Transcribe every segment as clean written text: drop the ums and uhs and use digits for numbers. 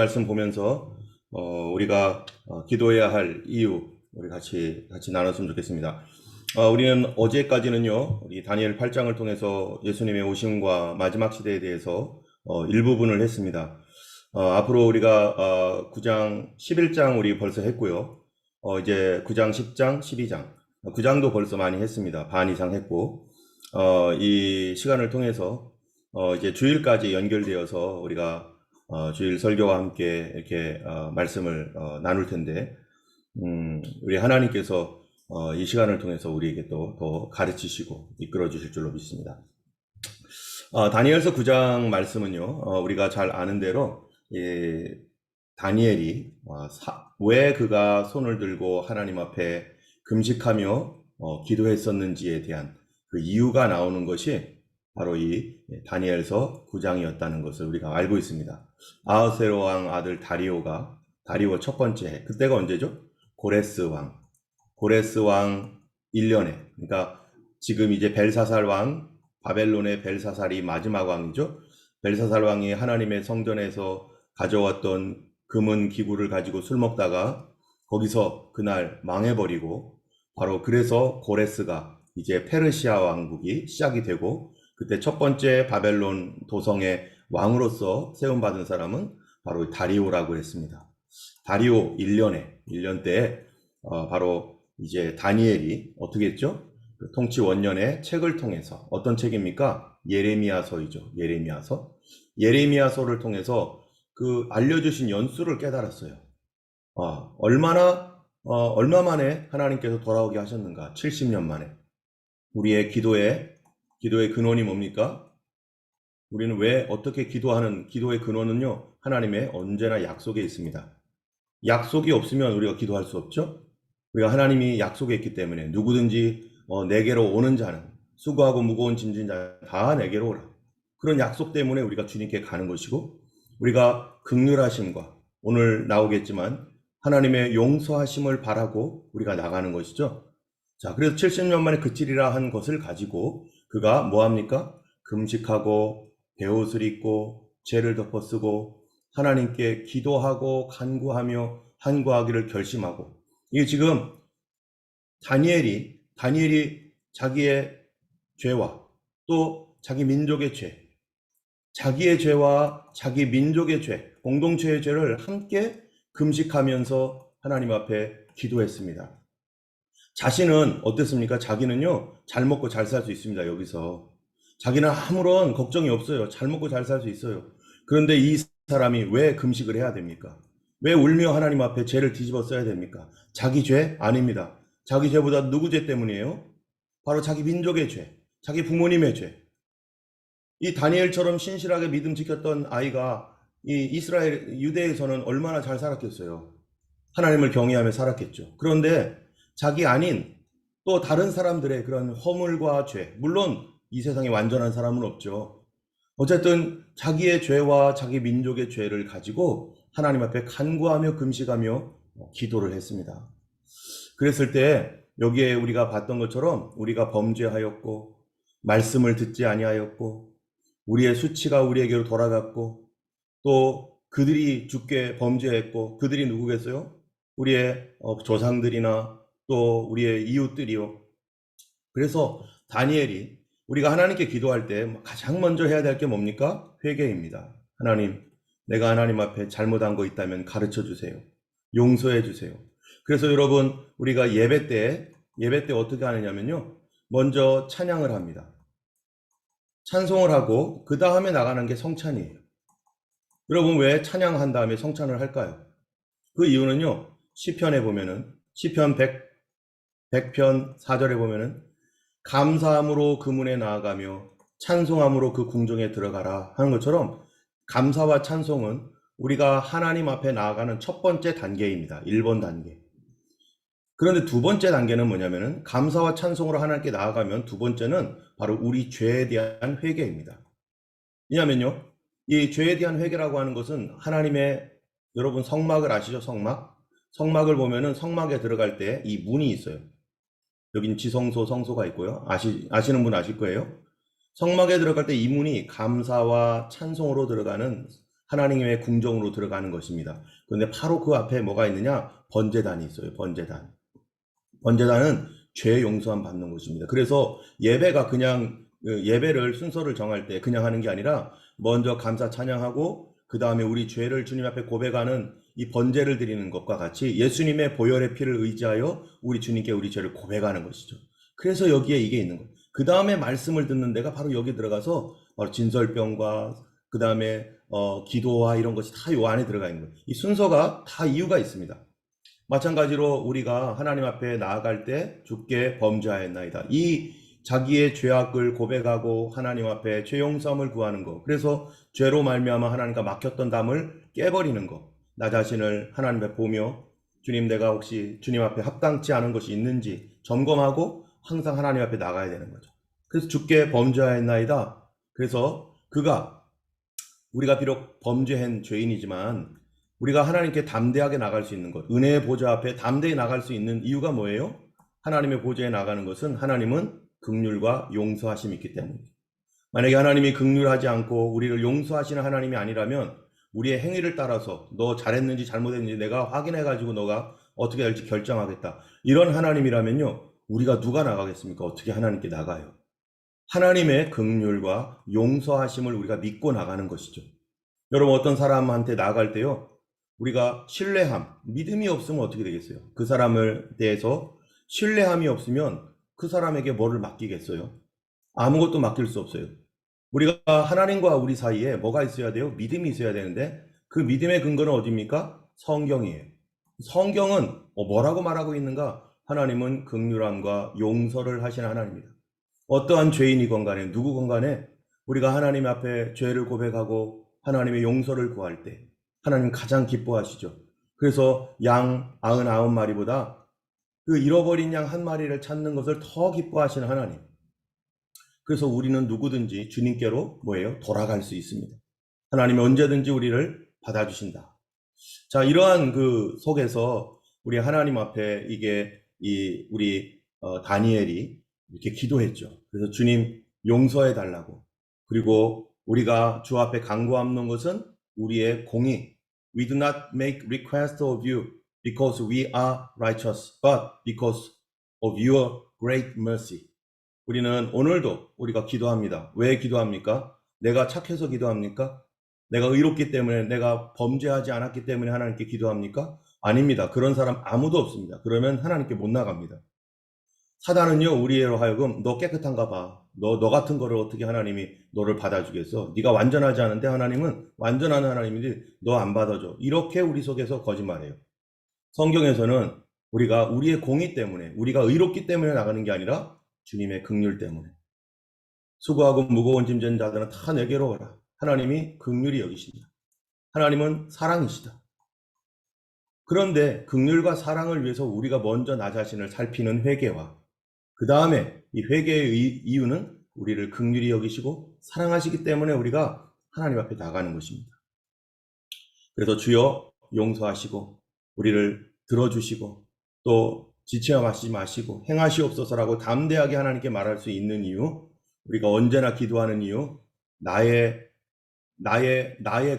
말씀 보면서 우리가 기도해야 할 이유 우리 같이 나눴으면 좋겠습니다. 우리는 어제까지는요, 우리 다니엘 8장을 통해서 예수님의 오심과 마지막 시대에 대해서 일부분을 했습니다. 앞으로 우리가 9장, 11장 우리 벌써 했고요. 이제 9장, 10장, 12장, 9장도 벌써 많이 했습니다. 반 이상 했고, 이 시간을 통해서 이제 주일까지 연결되어서 우리가 주일 설교와 함께 이렇게 말씀을 나눌 텐데, 우리 하나님께서 이 시간을 통해서 우리에게 또 더 가르치시고 이끌어 주실 줄로 믿습니다. 다니엘서 9장 말씀은요, 우리가 잘 아는 대로 다니엘이 왜 그가 손을 들고 하나님 앞에 금식하며 기도했었는지에 대한 그 이유가 나오는 것이 바로 이 다니엘서 9장이었다는 것을 우리가 알고 있습니다. 아하스웨로 왕 아들 다리오 첫 번째, 그때가 언제죠? 고레스 왕 1년에, 그러니까 지금 이제 벨사살 왕, 바벨론의 벨사살이 마지막 왕이죠. 벨사살 왕이 하나님의 성전에서 가져왔던 금은 기구를 가지고 술 먹다가 거기서 그날 망해버리고, 바로 그래서 고레스가 이제 페르시아 왕국이 시작이 되고, 그때 첫 번째 바벨론 도성의 왕으로서 세움받은 사람은 바로 다리오라고 했습니다. 다리오 1년 때에 바로 이제 다니엘이 어떻게 했죠? 그 통치 원년의 책을 통해서, 어떤 책입니까? 예레미야서이죠. 예레미야서를 통해서 그 알려주신 연수를 깨달았어요. 얼마 만에 하나님께서 돌아오게 하셨는가? 70년 만에. 우리의 기도의 근원이 뭡니까? 우리는 왜 어떻게 기도하는 기도의 근원은요, 하나님의 언제나 약속에 있습니다. 약속이 없으면 우리가 기도할 수 없죠. 우리가 하나님이 약속했기 때문에 누구든지 내게로 오는 자는, 수고하고 무거운 짐진 자 다 내게로 오라. 그런 약속 때문에 우리가 주님께 가는 것이고, 우리가 긍휼하심과 오늘 나오겠지만 하나님의 용서하심을 바라고 우리가 나가는 것이죠. 자, 그래서 70년 만에 그치리라 한 것을 가지고 그가 뭐합니까? 금식하고 베옷을 입고 죄를 덮어쓰고 하나님께 기도하고 간구하며 한구하기를 결심하고, 이게 지금 다니엘이 자기의 죄와 또 자기 민족의 죄, 자기의 죄와 자기 민족의 죄, 공동체의 죄를 함께 금식하면서 하나님 앞에 기도했습니다. 자신은 어땠습니까? 자기는요, 잘 먹고 잘 살 수 있습니다. 여기서 자기는 아무런 걱정이 없어요. 잘 먹고 잘 살 수 있어요. 그런데 이 사람이 왜 금식을 해야 됩니까? 왜 울며 하나님 앞에 죄를 뒤집어 써야 됩니까? 자기 죄? 아닙니다. 자기 죄보다 누구 죄 때문이에요? 바로 자기 민족의 죄, 자기 부모님의 죄. 이 다니엘처럼 신실하게 믿음 지켰던 아이가 이 이스라엘, 유대에서는 얼마나 잘 살았겠어요. 하나님을 경외하며 살았겠죠. 그런데 자기 아닌 또 다른 사람들의 그런 허물과 죄, 물론 이 세상에 완전한 사람은 없죠. 어쨌든 자기의 죄와 자기 민족의 죄를 가지고 하나님 앞에 간구하며 금식하며 기도를 했습니다. 그랬을 때 여기에 우리가 봤던 것처럼 우리가 범죄하였고 말씀을 듣지 아니하였고 우리의 수치가 우리에게로 돌아갔고 또 그들이 죽게 범죄했고, 그들이 누구겠어요? 우리의 조상들이나 또 우리의 이웃들이요. 그래서 다니엘이 우리가 하나님께 기도할 때 가장 먼저 해야 될 게 뭡니까? 회개입니다. 하나님, 내가 하나님 앞에 잘못한 거 있다면 가르쳐 주세요. 용서해 주세요. 그래서 여러분, 우리가 예배 때 어떻게 하느냐면요, 먼저 찬양을 합니다. 찬송을 하고 그 다음에 나가는 게 성찬이에요. 여러분, 왜 찬양한 다음에 성찬을 할까요? 그 이유는요, 시편에 보면은, 시편 100편 4절에 보면은, 감사함으로 그 문에 나아가며 찬송함으로 그 궁정에 들어가라 하는 것처럼, 감사와 찬송은 우리가 하나님 앞에 나아가는 첫 번째 단계입니다. 1번 단계. 그런데 두 번째 단계는 뭐냐면은, 감사와 찬송으로 하나님께 나아가면 두 번째는 바로 우리 죄에 대한 회개입니다. 왜냐면요, 이 죄에 대한 회개라고 하는 것은 하나님의, 여러분 성막을 아시죠? 성막을 보면은 성막에 들어갈 때 이 문이 있어요. 여긴 지성소, 성소가 있고요. 아시는 분 아실 거예요. 성막에 들어갈 때 이 문이 감사와 찬송으로 들어가는 하나님의 궁정으로 들어가는 것입니다. 그런데 바로 그 앞에 뭐가 있느냐? 번제단이 있어요. 번제단. 번제단은 죄 용서함 받는 것입니다. 그래서 예배가 그냥 예배를 순서를 정할 때 그냥 하는 게 아니라 먼저 감사 찬양하고 그 다음에 우리 죄를 주님 앞에 고백하는 이 번제를 드리는 것과 같이 예수님의 보혈의 피를 의지하여 우리 주님께 우리 죄를 고백하는 것이죠. 그래서 여기에 이게 있는 거예요. 그 다음에 말씀을 듣는 데가 바로 여기 들어가서 바로 진설병과 그 다음에 기도와 이런 것이 다 요 안에 들어가 있는 거예요. 이 순서가 다 이유가 있습니다. 마찬가지로 우리가 하나님 앞에 나아갈 때 주께 범죄하였나이다. 이 자기의 죄악을 고백하고 하나님 앞에 죄 용서함을 구하는 것. 그래서 죄로 말미암아 하나님과 막혔던 담을 깨버리는 것. 나 자신을 하나님 앞에 보며 주님 내가 혹시 주님 앞에 합당치 않은 것이 있는지 점검하고 항상 하나님 앞에 나가야 되는 거죠. 그래서 주께 범죄하였나이다. 그래서 우리가 비록 범죄한 죄인이지만 우리가 하나님께 담대하게 나갈 수 있는 것, 은혜의 보좌 앞에 담대히 나갈 수 있는 이유가 뭐예요? 하나님의 보좌에 나가는 것은 하나님은 긍휼과 용서하심이 있기 때문입니다. 만약에 하나님이 긍휼하지 않고 우리를 용서하시는 하나님이 아니라면 우리의 행위를 따라서 너 잘했는지 잘못했는지 내가 확인해가지고 너가 어떻게 할지 결정하겠다. 이런 하나님이라면요, 우리가 누가 나가겠습니까? 어떻게 하나님께 나가요? 하나님의 긍휼과 용서하심을 우리가 믿고 나가는 것이죠. 여러분 어떤 사람한테 나갈 때요, 우리가 신뢰함, 믿음이 없으면 어떻게 되겠어요? 그 사람을 대해서 신뢰함이 없으면 그 사람에게 뭐를 맡기겠어요? 아무것도 맡길 수 없어요. 우리가 하나님과 우리 사이에 뭐가 있어야 돼요? 믿음이 있어야 되는데 그 믿음의 근거는 어디입니까? 성경이에요. 성경은 뭐라고 말하고 있는가? 하나님은 긍휼함과 용서를 하시는 하나님입니다. 어떠한 죄인이건 간에 누구건 간에 우리가 하나님 앞에 죄를 고백하고 하나님의 용서를 구할 때 하나님 가장 기뻐하시죠. 그래서 양 99마리보다 그 잃어버린 양 한 마리를 찾는 것을 더 기뻐하시는 하나님. 그래서 우리는 누구든지 주님께로 뭐예요? 돌아갈 수 있습니다. 하나님이 언제든지 우리를 받아주신다. 자, 이러한 그 속에서 우리 하나님 앞에 우리 다니엘이 이렇게 기도했죠. 그래서 주님 용서해 달라고. 그리고 우리가 주 앞에 간구하는 것은 우리의 공의. We do not make request of you because we are righteous, but because of your great mercy. 우리는 오늘도 우리가 기도합니다. 왜 기도합니까? 내가 착해서 기도합니까? 내가 의롭기 때문에, 내가 범죄하지 않았기 때문에 하나님께 기도합니까? 아닙니다. 그런 사람 아무도 없습니다. 그러면 하나님께 못 나갑니다. 사단은요, 우리로 하여금 너 깨끗한가 봐. 너 같은 거를 어떻게 하나님이 너를 받아주겠어? 네가 완전하지 않은데 하나님은 완전한 하나님인데 너 안 받아줘. 이렇게 우리 속에서 거짓말해요. 성경에서는 우리가 우리의 공의 때문에, 우리가 의롭기 때문에 나가는 게 아니라 주님의 긍휼 때문에. 수고하고 무거운 짐진 자들은 다 내게로 오라. 하나님이 긍휼히 여기십니다. 하나님은 사랑이시다. 그런데 긍휼과 사랑을 위해서 우리가 먼저 나 자신을 살피는 회개와 그 다음에 이 회개의 이유는 우리를 긍휼히 여기시고 사랑하시기 때문에 우리가 하나님 앞에 나가는 것입니다. 그래서 주여 용서하시고 우리를 들어주시고 또 지체하지 마시고 행하시옵소서라고 담대하게 하나님께 말할 수 있는 이유, 우리가 언제나 기도하는 이유, 나의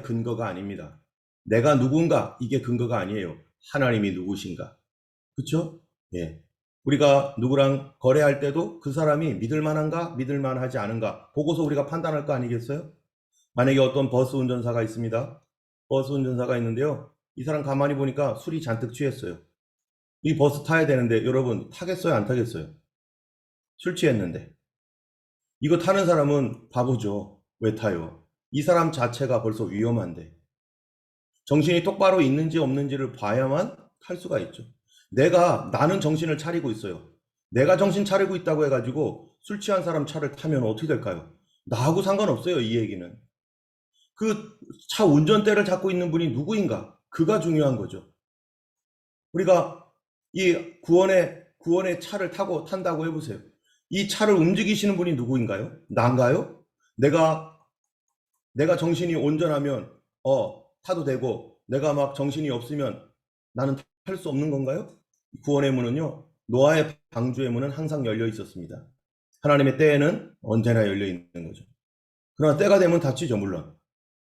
근거가 아닙니다. 내가 누군가 이게 근거가 아니에요. 하나님이 누구신가. 그렇죠? 예. 우리가 누구랑 거래할 때도 그 사람이 믿을만한가 믿을만하지 않은가 보고서 우리가 판단할 거 아니겠어요? 만약에 어떤 버스 운전사가 있습니다. 버스 운전사가 있는데요, 이 사람 가만히 보니까 술이 잔뜩 취했어요. 이 버스 타야 되는데 여러분 타겠어요 안 타겠어요? 술 취했는데. 이거 타는 사람은 바보죠. 왜 타요? 이 사람 자체가 벌써 위험한데 정신이 똑바로 있는지 없는지를 봐야만 탈 수가 있죠. 나는 정신을 차리고 있어요. 내가 정신 차리고 있다고 해가지고 술 취한 사람 차를 타면 어떻게 될까요? 나하고 상관없어요. 이 얘기는. 그 차 운전대를 잡고 있는 분이 누구인가? 그가 중요한 거죠. 우리가 이 구원의 차를 탄다고 해보세요. 이 차를 움직이시는 분이 누구인가요? 난가요? 내가 정신이 온전하면 타도 되고 내가 막 정신이 없으면 나는 탈 수 없는 건가요? 구원의 문은요, 노아의 방주의 문은 항상 열려 있었습니다. 하나님의 때에는 언제나 열려 있는 거죠. 그러나 때가 되면 닫히죠, 물론.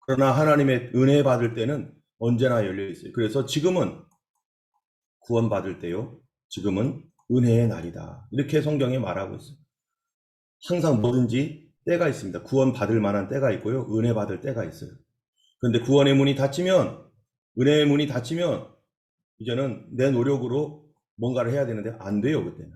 그러나 하나님의 은혜 받을 때는 언제나 열려 있어요. 그래서 지금은 구원받을 때요. 지금은 은혜의 날이다. 이렇게 성경에 말하고 있어요. 항상 뭐든지 때가 있습니다. 구원받을 만한 때가 있고요. 은혜 받을 때가 있어요. 그런데 구원의 문이 닫히면, 은혜의 문이 닫히면 이제는 내 노력으로 뭔가를 해야 되는데 안 돼요. 그때는.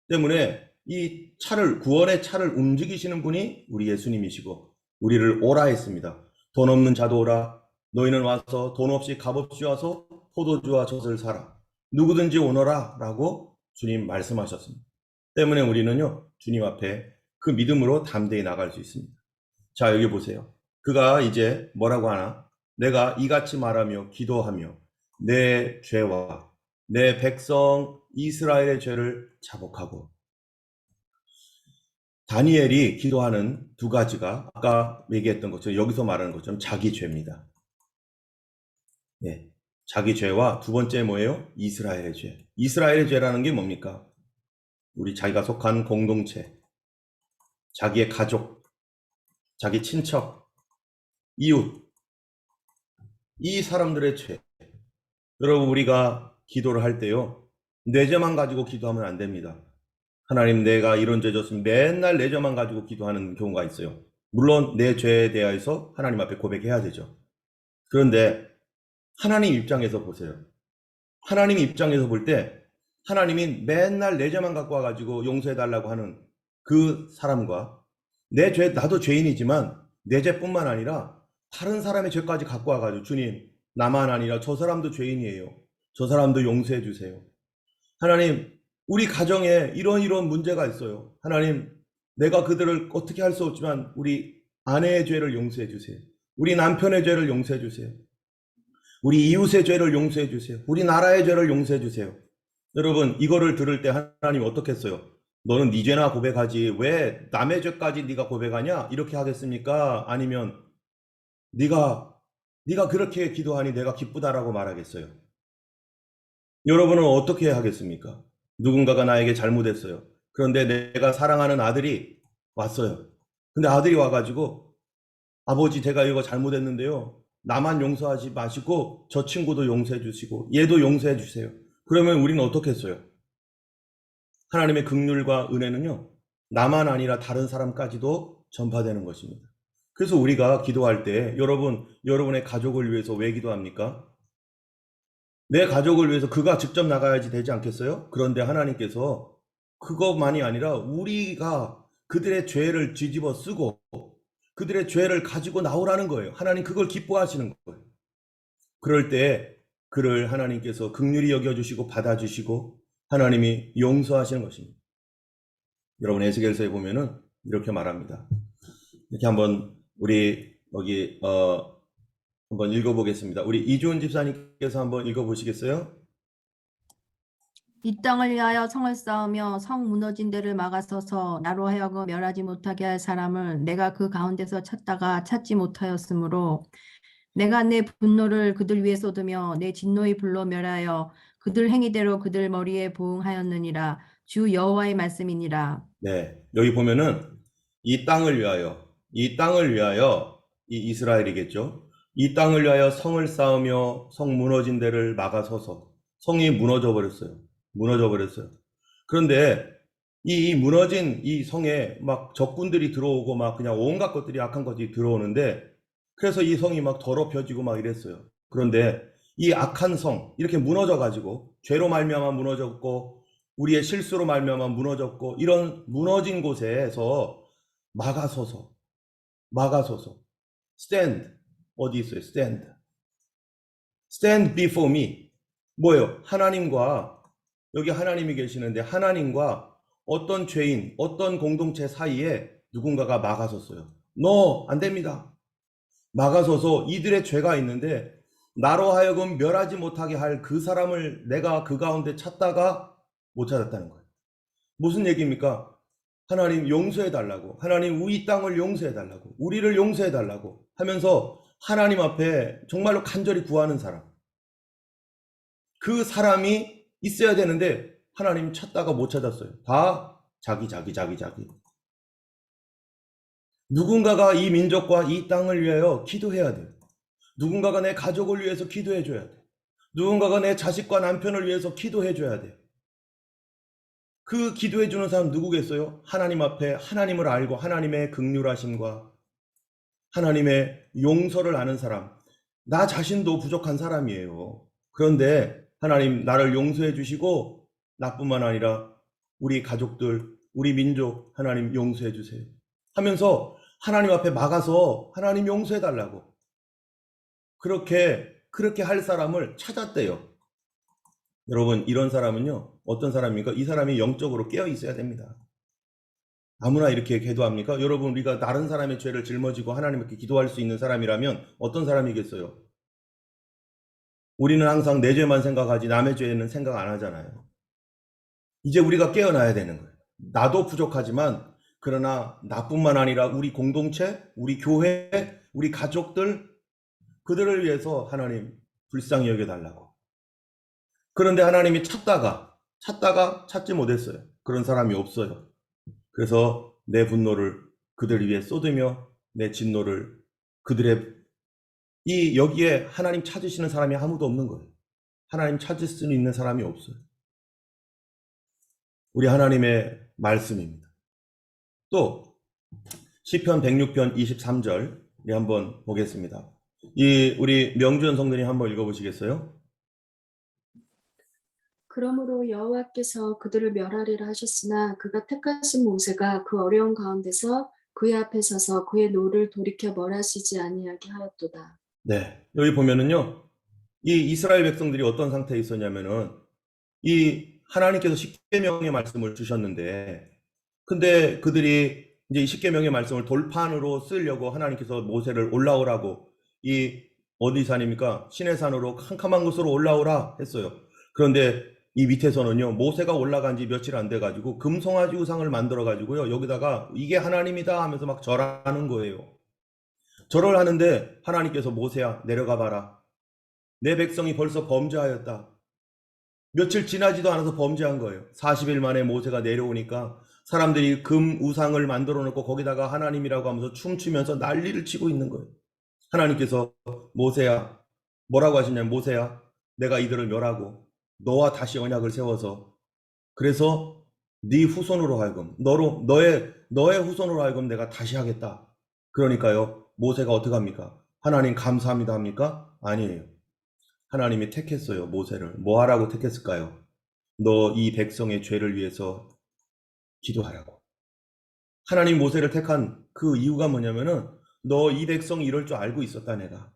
때문에 이 차를, 구원의 차를 움직이시는 분이 우리 예수님이시고 우리를 오라 했습니다. 돈 없는 자도 오라. 너희는 와서 돈 없이 값없이 와서 포도주와 젖을 사라. 누구든지 오너라 라고 주님 말씀하셨습니다. 때문에 우리는요, 주님 앞에 그 믿음으로 담대히 나갈 수 있습니다. 자, 여기 보세요. 그가 이제 뭐라고 하나? 내가 이같이 말하며 기도하며 내 죄와 내 백성 이스라엘의 죄를 자복하고. 다니엘이 기도하는 두 가지가 아까 얘기했던 것처럼 여기서 말하는 것처럼 자기 죄입니다. 네. 자기 죄와 두 번째 뭐예요? 이스라엘의 죄. 이스라엘의 죄라는 게 뭡니까? 우리 자기가 속한 공동체, 자기의 가족, 자기 친척, 이웃, 이 사람들의 죄. 여러분, 우리가 기도를 할 때요, 내 죄만 가지고 기도하면 안 됩니다. 하나님, 내가 이런 죄 졌으면 맨날 내 죄만 가지고 기도하는 경우가 있어요. 물론 내 죄에 대해서 하나님 앞에 고백해야 되죠. 그런데 하나님 입장에서 보세요. 하나님 입장에서 볼 때 하나님이 맨날 내 죄만 갖고 와가지고 용서해달라고 하는 그 사람과 내 죄, 나도 죄인이지만 내 죄뿐만 아니라 다른 사람의 죄까지 갖고 와가지고 주님, 나만 아니라 저 사람도 죄인이에요. 저 사람도 용서해 주세요. 하나님, 우리 가정에 이런 문제가 있어요. 하나님, 내가 그들을 어떻게 할 수 없지만 우리 아내의 죄를 용서해 주세요. 우리 남편의 죄를 용서해 주세요. 우리 이웃의 죄를 용서해 주세요. 우리 나라의 죄를 용서해 주세요. 여러분, 이거를 들을 때 하나님 어떻게 했어요? 너는 네 죄나 고백하지 왜 남의 죄까지 네가 고백하냐? 이렇게 하겠습니까? 아니면 네가 그렇게 기도하니 내가 기쁘다라고 말하겠어요? 여러분은 어떻게 하겠습니까? 누군가가 나에게 잘못했어요. 그런데 내가 사랑하는 아들이 왔어요. 근데 아들이 와가지고 아버지, 제가 이거 잘못했는데요. 나만 용서하지 마시고 저 친구도 용서해 주시고 얘도 용서해 주세요. 그러면 우리는 어떻게 했어요? 하나님의 긍휼과 은혜는요, 나만 아니라 다른 사람까지도 전파되는 것입니다. 그래서 우리가 기도할 때 여러분의 가족을 위해서 왜 기도합니까? 내 가족을 위해서 그가 직접 나가야지 되지 않겠어요? 그런데 하나님께서 그것만이 아니라 우리가 그들의 죄를 뒤집어 쓰고 그들의 죄를 가지고 나오라는 거예요. 하나님 그걸 기뻐하시는 거예요. 그럴 때 그를 하나님께서 긍휼히 여겨주시고 받아주시고 하나님이 용서하시는 것입니다. 여러분, 에스겔서에 보면은 이렇게 말합니다. 이렇게 한번 우리 여기 한번 읽어보겠습니다. 우리 이주은 집사님께서 한번 읽어보시겠어요? 이 땅을 위하여 성을 쌓으며 성 무너진 데를 막아서서 나로 하여금 멸하지 못하게 할 사람을 내가 그 가운데서 찾다가 찾지 못하였으므로 내가 내 분노를 그들 위에 쏟으며 내 진노의 불로 멸하여 그들 행위대로 그들 머리에 보응하였느니라. 주 여호와의 말씀이니라. 네, 여기 보면은 이 땅을 위하여, 이 이스라엘이겠죠. 이 땅을 위하여 성을 쌓으며 성 무너진 데를 막아서서 성이 무너져 버렸어요. 무너져 버렸어요. 그런데 이 무너진 이 성에 막 적군들이 들어오고 막 그냥 온갖 것들이 악한 것들이 들어오는데 그래서 이 성이 막 더럽혀지고 막 이랬어요. 그런데 이 악한 성 이렇게 무너져 가지고 죄로 말미암아 무너졌고 우리의 실수로 말미암아 무너졌고 이런 무너진 곳에서 막아서서 stand 어디 있어요? stand before me 뭐예요? 하나님과 여기 하나님이 계시는데 하나님과 어떤 죄인, 어떤 공동체 사이에 누군가가 막아섰어요. No, 안 됩니다. 막아서서 이들의 죄가 있는데 나로 하여금 멸하지 못하게 할 그 사람을 내가 그 가운데 찾다가 못 찾았다는 거예요. 무슨 얘기입니까? 하나님 용서해달라고, 하나님 우리 땅을 용서해달라고, 우리를 용서해달라고 하면서 하나님 앞에 정말로 간절히 구하는 사람. 그 사람이 있어야 되는데 하나님 찾다가 못 찾았어요. 다 자기. 누군가가 이 민족과 이 땅을 위하여 기도해야 돼요. 누군가가 내 가족을 위해서 기도해 줘야 돼. 누군가가 내 자식과 남편을 위해서 기도해 줘야 돼. 그 기도해 주는 사람 누구겠어요? 하나님 앞에 하나님을 알고 하나님의 긍휼하심과 하나님의 용서를 아는 사람. 나 자신도 부족한 사람이에요. 그런데 하나님 나를 용서해 주시고 나뿐만 아니라 우리 가족들, 우리 민족 하나님 용서해 주세요. 하면서 하나님 앞에 막아서 하나님 용서해 달라고. 그렇게 할 사람을 찾았대요. 여러분, 이런 사람은요, 어떤 사람입니까? 이 사람이 영적으로 깨어 있어야 됩니다. 아무나 이렇게 기도합니까? 여러분, 우리가 다른 사람의 죄를 짊어지고 하나님께 기도할 수 있는 사람이라면 어떤 사람이겠어요? 우리는 항상 내 죄만 생각하지 남의 죄는 생각 안 하잖아요. 이제 우리가 깨어나야 되는 거예요. 나도 부족하지만, 그러나 나뿐만 아니라 우리 공동체, 우리 교회, 우리 가족들, 그들을 위해서 하나님 불쌍히 여겨달라고. 그런데 하나님이 찾다가 찾지 못했어요. 그런 사람이 없어요. 그래서 내 분노를 그들 위해 쏟으며 내 진노를 그들의 여기에 하나님 찾으시는 사람이 아무도 없는 거예요. 하나님 찾을 수 있는 사람이 없어요. 우리 하나님의 말씀입니다. 또 시편 106편 23절 한번 보겠습니다. 우리 명주현 성도님 한번 읽어보시겠어요? 그러므로 여호와께서 그들을 멸하리라 하셨으나 그가 택하신 모세가 그 어려운 가운데서 그의 앞에 서서 그의 노를 돌이켜 멸하시지 아니하게 하였도다. 네, 여기 보면은요, 이 이스라엘 백성들이 어떤 상태에 있었냐면은 이 하나님께서 십계명의 말씀을 주셨는데, 근데 그들이 이제 이 십계명의 말씀을 돌판으로 쓰려고 하나님께서 모세를 올라오라고, 어디 산입니까? 시내산으로 캄캄한 곳으로 올라오라 했어요. 그런데 이 밑에서는요, 모세가 올라간 지 며칠 안 돼가지고 금송아지 우상을 만들어가지고요, 여기다가 이게 하나님이다 하면서 막 절하는 거예요. 절을 하는데 하나님께서 모세야 내려가 봐라. 내 백성이 벌써 범죄하였다. 며칠 지나지도 않아서 범죄한 거예요. 40일 만에 모세가 내려오니까 사람들이 금 우상을 만들어 놓고 거기다가 하나님이라고 하면서 춤추면서 난리를 치고 있는 거예요. 하나님께서 모세야, 뭐라고 하시냐면, 모세야, 내가 이들을 멸하고 너와 다시 언약을 세워서, 그래서 네 후손으로 하여금 너의 후손으로 하여금 내가 다시 하겠다. 그러니까요, 모세가 어떻게 합니까? 하나님 감사합니다 합니까? 아니에요. 하나님이 택했어요. 모세를 뭐 하라고 택했을까요? 너 이 백성의 죄를 위해서 기도하라고. 하나님 모세를 택한 그 이유가 뭐냐면은, 너 이 백성이 이럴 줄 알고 있었다 내가.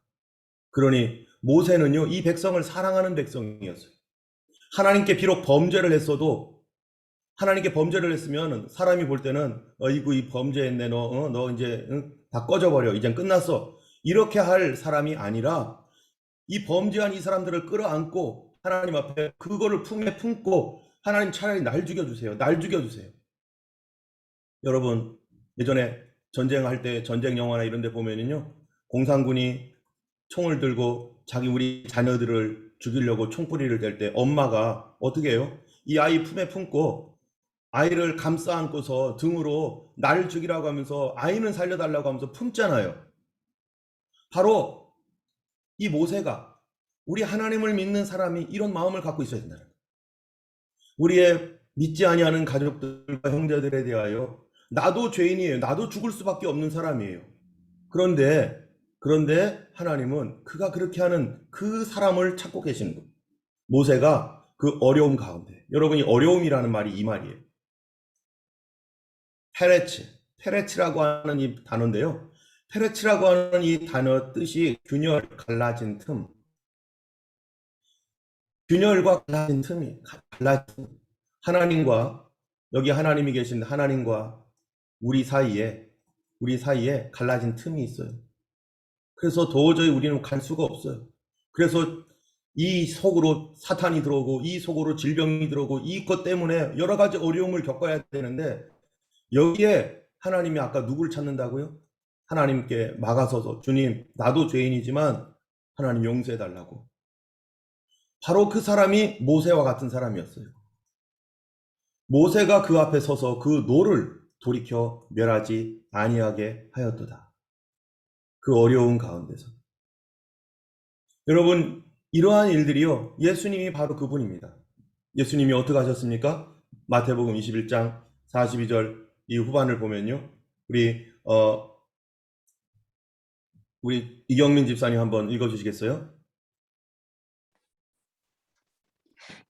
그러니 모세는요, 이 백성을 사랑하는 백성이었어요. 하나님께 비록 범죄를 했어도, 하나님께 범죄를 했으면 사람이 볼 때는 어이구 이 범죄했네, 너 이제 다 꺼져버려, 이젠 끝났어, 이렇게 할 사람이 아니라 이 범죄한 이 사람들을 끌어안고 하나님 앞에 그거를 품에 품고, 하나님 차라리 날 죽여주세요. 날 죽여주세요. 여러분, 예전에 전쟁할 때 전쟁 영화나 이런 데 보면은요, 공산군이 총을 들고 우리 자녀들을 죽이려고 총뿌리를 댈 때 엄마가 어떻게 해요? 이 아이 품에 품고 아이를 감싸 안고서 등으로 나를 죽이라고 하면서 아이는 살려달라고 하면서 품잖아요. 바로 이 모세가, 우리 하나님을 믿는 사람이 이런 마음을 갖고 있어야 된다는 거예요. 우리의 믿지 아니하는 가족들과 형제들에 대하여 나도 죄인이에요. 나도 죽을 수밖에 없는 사람이에요. 그런데 하나님은 그가 그렇게 하는 그 사람을 찾고 계시는 거예요. 모세가 그 어려움 가운데, 여러분이 어려움이라는 말이 이 말이에요. 페레츠라고 하는 이 단어인데요. 페레츠라고 하는 이 단어 뜻이 균열, 갈라진 틈. 균열과 갈라진 틈이, 하나님과, 여기 하나님이 계신 하나님과 우리 사이에 갈라진 틈이 있어요. 그래서 도저히 우리는 갈 수가 없어요. 그래서 이 속으로 사탄이 들어오고, 이 속으로 질병이 들어오고, 이것 때문에 여러 가지 어려움을 겪어야 되는데, 여기에 하나님이 아까 누굴 찾는다고요? 하나님께 막아서서, 주님, 나도 죄인이지만 하나님 용서해달라고. 바로 그 사람이 모세와 같은 사람이었어요. 모세가 그 앞에 서서 그 노를 돌이켜 멸하지 아니하게 하였도다. 그 어려운 가운데서. 여러분, 이러한 일들이요, 예수님이 바로 그분입니다. 예수님이 어떻게 하셨습니까? 마태복음 21장 42절 이 후반을 보면요, 우리 이경민 집사님 한번 읽어주시겠어요?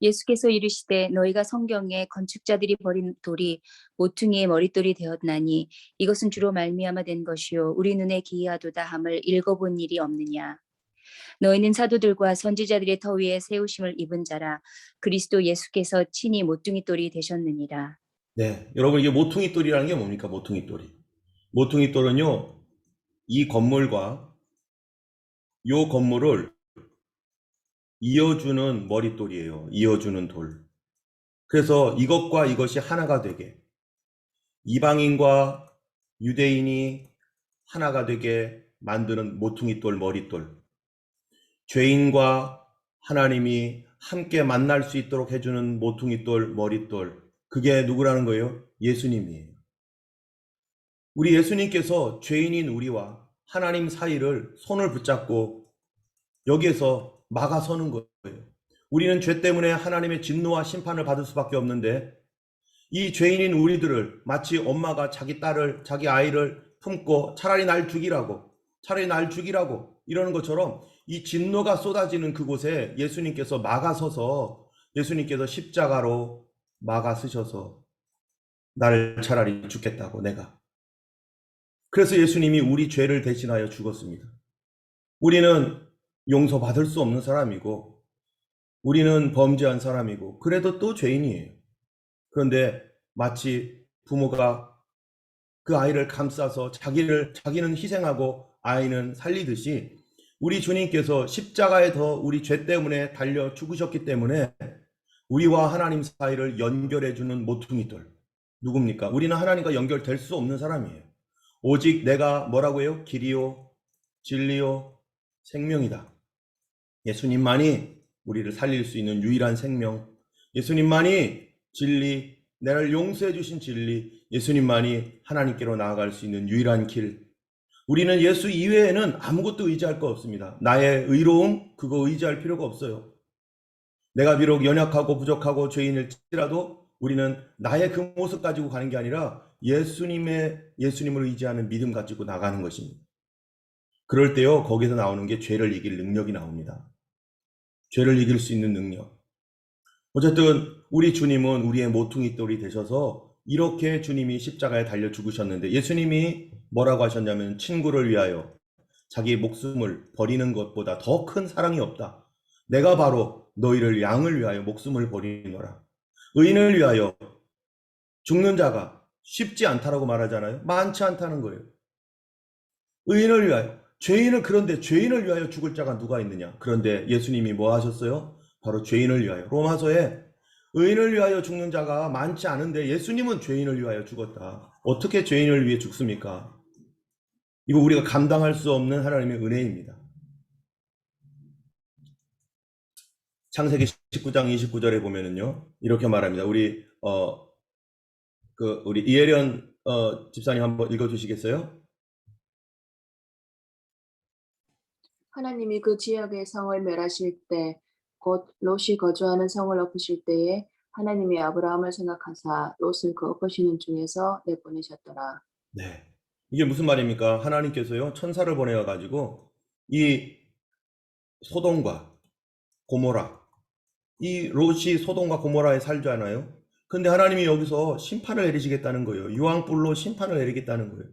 예수께서 이르시되 너희가 성경에 건축자들이 버린 돌이 모퉁이의 머릿돌이 되었나니 이것은 주로 말미암아 된 것이요 우리 눈에 기이하도다 함을 읽어본 일이 없느냐. 너희는 사도들과 선지자들의 터 위에 세우심을 입은 자라. 그리스도 예수께서 친히 모퉁이 돌이 되셨느니라. 네, 여러분, 이게 모퉁이 돌이라는 게 뭡니까? 모퉁이 돌이. 모퉁이 돌은요, 이 건물과 요 건물을 이어주는 머릿돌이에요. 이어주는 돌. 그래서 이것과 이것이 하나가 되게, 이방인과 유대인이 하나가 되게 만드는 모퉁이 돌, 머릿돌. 죄인과 하나님이 함께 만날 수 있도록 해주는 모퉁이 돌, 머릿돌. 그게 누구라는 거예요? 예수님이에요. 우리 예수님께서 죄인인 우리와 하나님 사이를 손을 붙잡고 여기에서 막아서는 거예요. 우리는 죄 때문에 하나님의 진노와 심판을 받을 수밖에 없는데 이 죄인인 우리들을 마치 엄마가 자기 딸을, 자기 아이를 품고 차라리 날 죽이라고 이러는 것처럼 이 진노가 쏟아지는 그곳에 예수님께서 막아서서 예수님께서 십자가로 막아서셔서 나를 차라리 죽겠다고 내가. 그래서 예수님이 우리 죄를 대신하여 죽었습니다. 우리는 용서받을 수 없는 사람이고 우리는 범죄한 사람이고 그래도 또 죄인이에요. 그런데 마치 부모가 그 아이를 감싸서 자기는 희생하고 아이는 살리듯이 우리 주님께서 십자가에 더 우리 죄 때문에 달려 죽으셨기 때문에 우리와 하나님 사이를 연결해주는 모퉁이돌. 누굽니까? 우리는 하나님과 연결될 수 없는 사람이에요. 오직 내가 뭐라고 해요? 길이요, 진리요, 생명이다. 예수님만이 우리를 살릴 수 있는 유일한 생명, 예수님만이 진리, 나를 용서해 주신 진리, 예수님만이 하나님께로 나아갈 수 있는 유일한 길. 우리는 예수 이외에는 아무것도 의지할 거 없습니다. 나의 의로움, 그거 의지할 필요가 없어요. 내가 비록 연약하고 부족하고 죄인일지라도 우리는 나의 그 모습 가지고 가는 게 아니라 예수님을 의지하는 믿음 가지고 나가는 것입니다. 그럴 때요, 거기서 나오는 게 죄를 이길 능력이 나옵니다. 죄를 이길 수 있는 능력. 어쨌든 우리 주님은 우리의 모퉁이 돌이 되셔서 이렇게 주님이 십자가에 달려 죽으셨는데 예수님이 뭐라고 하셨냐면 친구를 위하여 자기 목숨을 버리는 것보다 더 큰 사랑이 없다. 내가 바로 너희를 양을 위하여 목숨을 버리노라. 의인을 위하여 죽는 자가 쉽지 않다라고 말하잖아요. 많지 않다는 거예요. 의인을 위하여. 그런데 죄인을 위하여 죽을 자가 누가 있느냐? 그런데 예수님이 뭐 하셨어요? 바로 죄인을 위하여. 로마서에 의인을 위하여 죽는 자가 많지 않은데 예수님은 죄인을 위하여 죽었다. 어떻게 죄인을 위해 죽습니까? 이거 우리가 감당할 수 없는 하나님의 은혜입니다. 창세기 19장 29절에 보면은요, 이렇게 말합니다. 우리 이혜련 집사님 한번 읽어주시겠어요? 하나님이 그 지역의 성을 멸하실 때 곧 롯이 거주하는 성을 엎으실 때에 하나님이 아브라함을 생각하사 롯을 그 엎으시는 중에서 내보내셨더라. 네. 이게 무슨 말입니까? 하나님께서요, 천사를 보내가지고 이 소돔과 고모라, 이 롯이 소돔과 고모라에 살잖아요. 근데 하나님이 여기서 심판을 내리시겠다는 거예요. 유황불로 심판을 내리겠다는 거예요.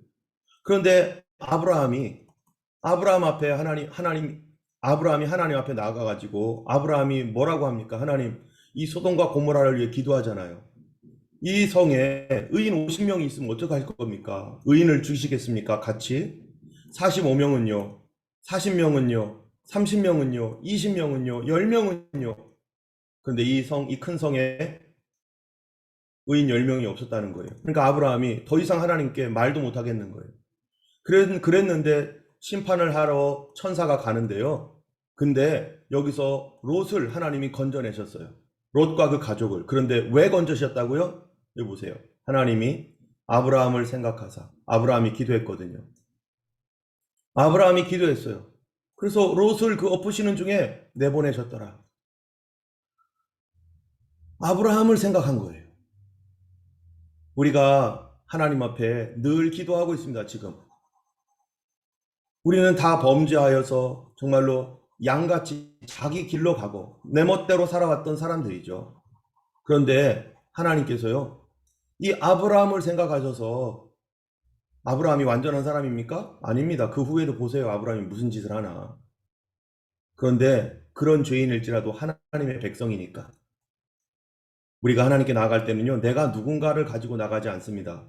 그런데 아브라함이 하나님 앞에 나가가지고 아브라함이 뭐라고 합니까? 하나님, 이 소돔과 고모라를 위해 기도하잖아요. 이 성에 의인 50명이 있으면 어떡할 겁니까? 의인을 죽이시겠습니까? 같이? 45명은요? 40명은요? 30명은요? 20명은요? 10명은요? 그런데 이 큰 성에 의인 10명이 없었다는 거예요. 그러니까 아브라함이 더 이상 하나님께 말도 못 하겠는 거예요. 그랬는데 심판을 하러 천사가 가는데요. 근데 여기서 롯을 하나님이 건져내셨어요. 롯과 그 가족을. 그런데 왜 건져셨다고요? 여기 보세요. 하나님이 아브라함을 생각하사 아브라함이 기도했거든요. 아브라함이 기도했어요. 그래서 롯을 그 엎으시는 중에 내보내셨더라. 아브라함을 생각한 거예요. 우리가 하나님 앞에 늘 기도하고 있습니다. 지금 우리는 다 범죄하여서 정말로 양같이 자기 길로 가고 내 멋대로 살아왔던 사람들이죠. 그런데 하나님께서요, 이 아브라함을 생각하셔서, 아브라함이 완전한 사람입니까? 아닙니다. 그 후에도 보세요. 아브라함이 무슨 짓을 하나. 그런데 그런 죄인일지라도 하나님의 백성이니까 우리가 하나님께 나아갈 때는요, 내가 누군가를 가지고 나가지 않습니다.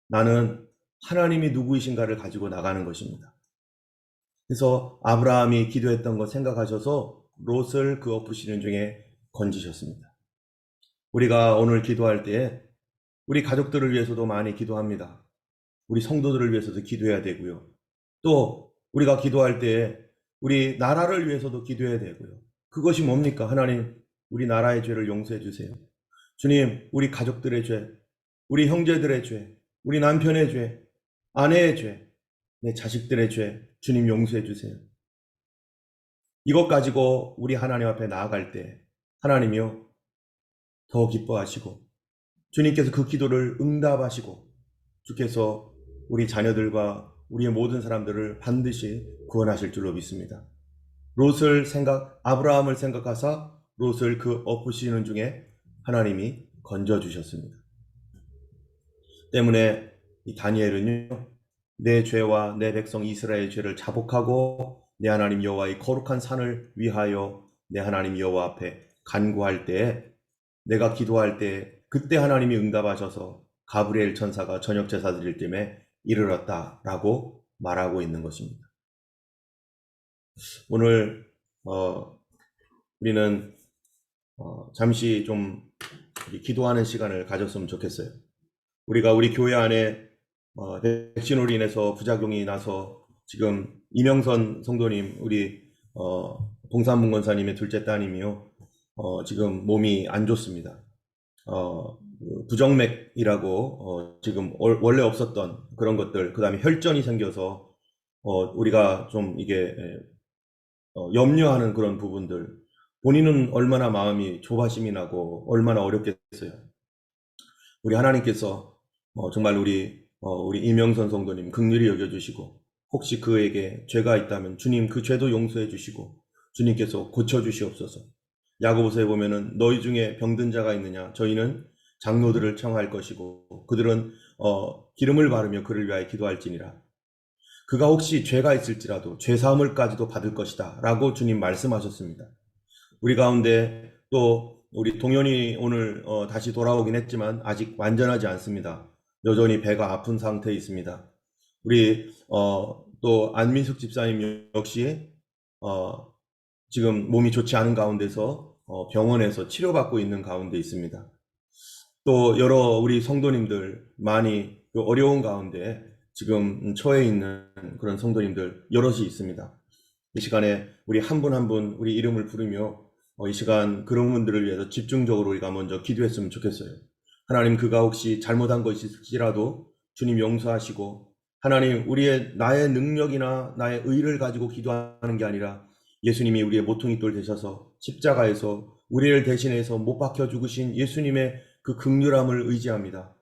나는 하나님이 누구이신가를 가지고 나가는 것입니다. 그래서 아브라함이 기도했던 거 생각하셔서 롯을 그 엎으시는 중에 건지셨습니다. 우리가 오늘 기도할 때 우리 가족들을 위해서도 많이 기도합니다. 우리 성도들을 위해서도 기도해야 되고요. 또 우리가 기도할 때 우리 나라를 위해서도 기도해야 되고요. 그것이 뭡니까? 하나님, 우리 나라의 죄를 용서해 주세요. 주님, 우리 가족들의 죄, 우리 형제들의 죄, 우리 남편의 죄, 아내의 죄, 내 자식들의 죄, 주님 용서해 주세요. 이것 가지고 우리 하나님 앞에 나아갈 때 하나님이요, 더 기뻐하시고 주님께서 그 기도를 응답하시고 주께서 우리 자녀들과 우리의 모든 사람들을 반드시 구원하실 줄로 믿습니다. 아브라함을 생각하사 롯을 그 엎으시는 중에 하나님이 건져주셨습니다. 때문에 이 다니엘은요, 내 죄와 내 백성 이스라엘의 죄를 자복하고 내 하나님 여호와의 거룩한 산을 위하여 내 하나님 여호와 앞에 간구할 때에, 내가 기도할 때 그때 하나님이 응답하셔서 가브리엘 천사가 저녁 제사 드릴 때에 이르렀다라고 말하고 있는 것입니다. 오늘 우리는 잠시 좀 기도하는 시간을 가졌으면 좋겠어요. 우리가 우리 교회 안에 백신으로 인해서 부작용이 나서 지금 이명선 성도님, 우리 봉산문건사님의 둘째 따님이요, 지금 몸이 안 좋습니다. 부정맥이라고 지금 원래 없었던 그런 것들, 그 다음에 혈전이 생겨서 우리가 좀 이게 염려하는 그런 부분들, 본인은 얼마나 마음이 조바심이 나고 얼마나 어렵겠어요. 우리 하나님께서 정말 우리 이명선 성도님 긍휼히 여겨주시고, 혹시 그에게 죄가 있다면 주님 그 죄도 용서해 주시고 주님께서 고쳐주시옵소서. 야고보서에 보면은 너희 중에 병든 자가 있느냐, 저희는 장로들을 청할 것이고 그들은 기름을 바르며 그를 위하여 기도할지니라. 그가 혹시 죄가 있을지라도 죄사함을까지도 받을 것이다 라고 주님 말씀하셨습니다. 우리 가운데 또 우리 동현이 오늘 다시 돌아오긴 했지만 아직 완전하지 않습니다. 여전히 배가 아픈 상태에 있습니다. 우리 또 안민숙 집사님 역시 지금 몸이 좋지 않은 가운데서 병원에서 치료받고 있는 가운데 있습니다. 또 여러 우리 성도님들 많이 그 어려운 가운데 지금 처해 있는 그런 성도님들 여럿이 있습니다. 이 시간에 우리 한 분 한 분 우리 이름을 부르며 이 시간 그런 분들을 위해서 집중적으로 우리가 먼저 기도했으면 좋겠어요. 하나님, 그가 혹시 잘못한 것이 있을지라도 주님 용서하시고, 하나님, 나의 능력이나 나의 의를 가지고 기도하는 게 아니라 예수님이 우리의 모퉁이돌 되셔서 십자가에서 우리를 대신해서 못 박혀 죽으신 예수님의 그 긍휼함을 의지합니다.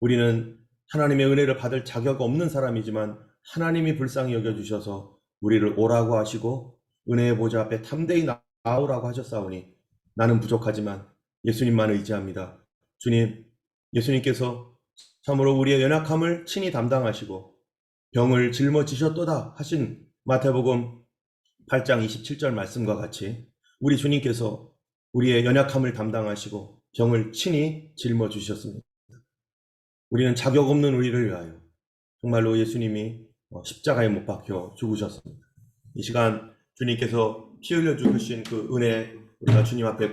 우리는 하나님의 은혜를 받을 자격 없는 사람이지만 하나님이 불쌍히 여겨주셔서 우리를 오라고 하시고 은혜의 보좌 앞에 담대히 나오라고 하셨사오니 나는 부족하지만 예수님만 의지합니다. 주님, 예수님께서 참으로 우리의 연약함을 친히 담당하시고 병을 짊어지셨도다 하신 마태복음 8장 27절 말씀과 같이 우리 주님께서 우리의 연약함을 담당하시고 병을 친히 짊어주셨습니다. 우리는 자격 없는 우리를 위하여 정말로 예수님이 십자가에 못 박혀 죽으셨습니다. 이 시간 주님께서 피 흘려 죽으신 그 은혜, 우리가 주님 앞에